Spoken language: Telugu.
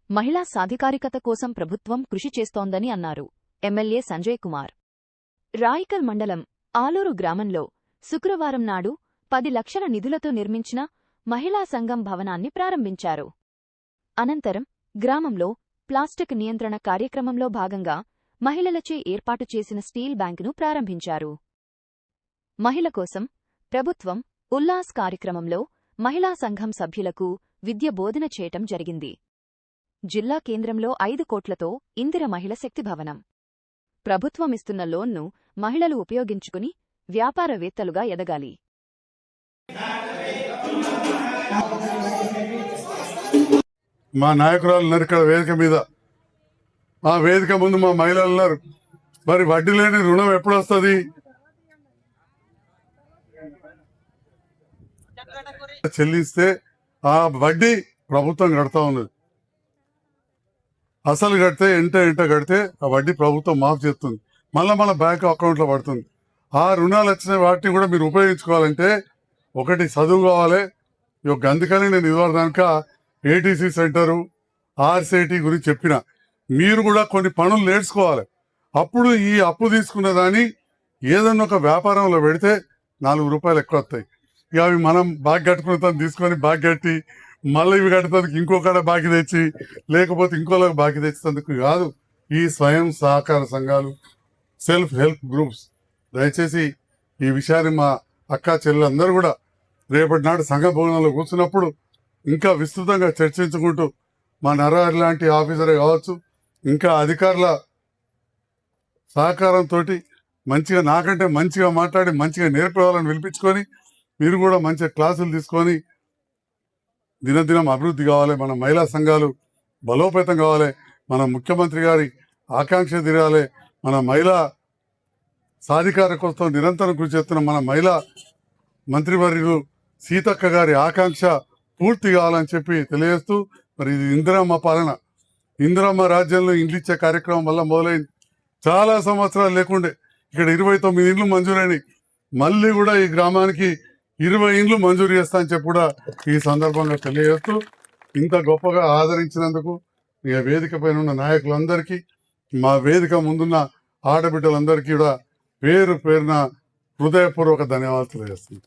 మహిళా సాధికారికత కోసం ప్రభుత్వం కృషి చేస్తోందని అన్నారు ఎమ్మెల్యే సంజయ్ కుమార్. రాయికల్ మండలం ఆలూరు గ్రామంలో శుక్రవారం నాడు 10 లక్షల నిధులతో నిర్మించిన మహిళా సంఘం భవనాన్ని ప్రారంభించారు. అనంతరం గ్రామంలో ప్లాస్టిక్ నియంత్రణ కార్యక్రమంలో భాగంగా మహిళలచే ఏర్పాటు చేసిన స్టీల్ బ్యాంకును ప్రారంభించారు. మహిళ కోసం ప్రభుత్వం ఉల్లాస్ కార్యక్రమంలో మహిళా సంఘం సభ్యులకు విద్య బోధన చేయటం జరిగింది. జిల్లా కేంద్రంలో 5 కోట్లతో ఇందిర మహిళ శక్తి భవనం. ప్రభుత్వమిస్తున్న లోన్ను మహిళలు ఉపయోగించుకుని వ్యాపారవేత్తలుగా ఎదగాలి. మా నాయకురాలు ఉన్నారు ఇక్కడ వేదిక మీద. ఆ వేదిక ముందు మా మహిళలు ఉన్నారు. మరి వడ్డీ లేని రుణం ఎప్పుడు వస్తుంది? చెల్లిస్తే ఆ వడ్డీ ప్రభుత్వం కడతా ఉన్నది. అసలు కడితే ఎంట కడితే ఆ వడ్డీ ప్రభుత్వం మాఫ్ చేస్తుంది. మళ్ళీ మన బ్యాంక్ అకౌంట్లో పడుతుంది. ఆ రుణాలు వచ్చిన వాటిని కూడా మీరు ఉపయోగించుకోవాలంటే ఒకటి చదువు కావాలి. అందుకని నేను ఇదివరదాక ఏటీసీ సెంటరు ఆర్సిఐటి గురించి చెప్పిన. మీరు కూడా కొన్ని పనులు నేర్చుకోవాలి. అప్పుడు ఈ అప్పు తీసుకున్న దాన్ని ఏదన్నా ఒక వ్యాపారంలో పెడితే 4 రూపాయలు ఎక్కువ వస్తాయి. ఇక అవి మనం బాగా కట్టుకున్న తీసుకొని బాగా కట్టి మళ్ళీ ఇవి కట్టడానికి ఇంకొకడ బాకీ తెచ్చి లేకపోతే ఇంకోళ్ళకి బాకీ తెచ్చేందుకు కాదు. ఈ స్వయం సహకార సంఘాలు, సెల్ఫ్ హెల్ప్ గ్రూప్స్, దయచేసి ఈ విషయాన్ని మా అక్క చెల్లెలందరూ కూడా రేపటి నాడు సంఘ భవనంలో కూర్చున్నప్పుడు ఇంకా విస్తృతంగా చర్చించుకుంటూ మా నరహరి లాంటి ఆఫీసరే కావచ్చు, ఇంకా అధికారుల సహకారంతో మంచిగా నాకంటే మంచిగా మాట్లాడి మంచిగా నేర్పేవాళ్ళని పిలిపించుకొని మీరు కూడా మంచిగా క్లాసులు తీసుకొని దినదినం అభివృద్ధి కావాలి. మన మహిళా సంఘాలు బలోపేతం కావాలి. మన ముఖ్యమంత్రి గారి ఆకాంక్ష తీరాలి. మన మహిళా సాధికార కోసం నిరంతరం కృషి చేస్తున్న మన మహిళా మంత్రివర్యులు సీతక్క గారి ఆకాంక్ష పూర్తి కావాలని చెప్పి తెలియజేస్తూ, మరి ఇది ఇందిరమ్మ పాలన, ఇందిరమ్మ రాజ్యంలో ఇండ్లు ఇచ్చే కార్యక్రమం వల్ల మొదలైంది. చాలా సంవత్సరాలు లేకుండే ఇక్కడ 29 ఇండ్లు మంజూరైనవి. మళ్ళీ కూడా ఈ గ్రామానికి 20 ఇండ్లు మంజూరు చేస్తా అని చెప్పి కూడా ఈ సందర్భంగా తెలియజేస్తూ, ఇంత గొప్పగా ఆదరించినందుకు మీ వేదిక పైన ఉన్న నాయకులందరికీ, మా వేదిక ముందున్న ఆడబిడ్డలందరికీ కూడా పేరు పేరున హృదయపూర్వక ధన్యవాదాలు తెలియజేస్తుంది.